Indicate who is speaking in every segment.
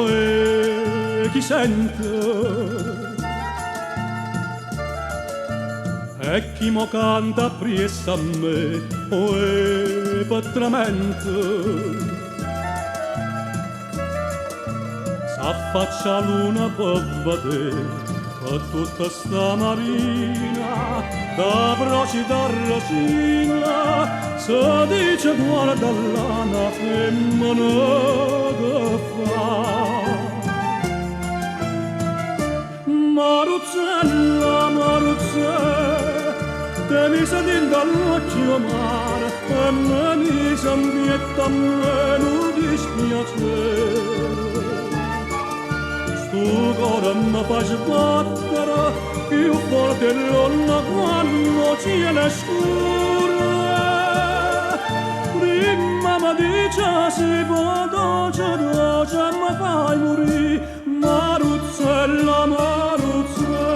Speaker 1: e chi sente e chi mo canta appresso a me e patramento s'affaccia luna per vedere a tutta sta marina da broci da rosina se dice guarda l'ana femmina che fa Maruzzella, Maruzzella te mi senti dall'occhio mare e me mi sentietta a me non dispiacere tu cuore mi fai sbattere più forte l'onna quando cielo scuro prima mi dice si può dolce mi fai morire Maruzzella, Maruzzella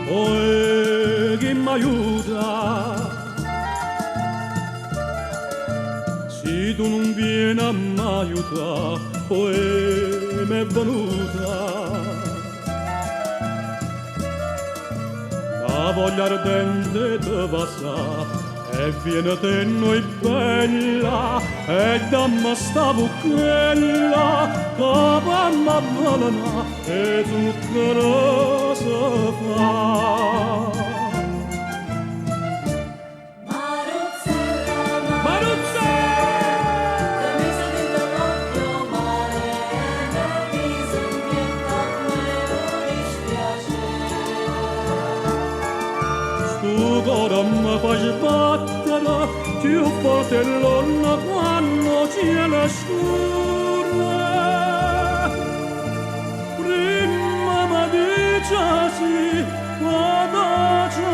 Speaker 1: oh chi mi aiuta se tu non vieni a m'aiutare, poi m'è venuta la voglia ardente di passare e viene te noi bella e dammi sta bucchella che mamma balena e zucchero si fa cuore mi fai sbattere più forte l'onna quando cielo scuro prima mi dice sì doce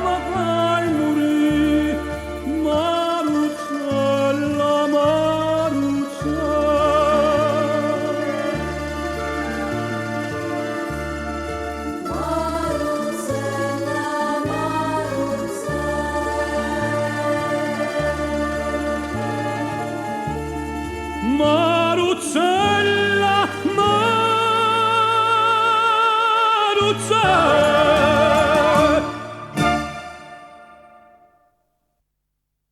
Speaker 1: mi fai morire Maruzzella, Maruzzella Maruzzella, Maruzzella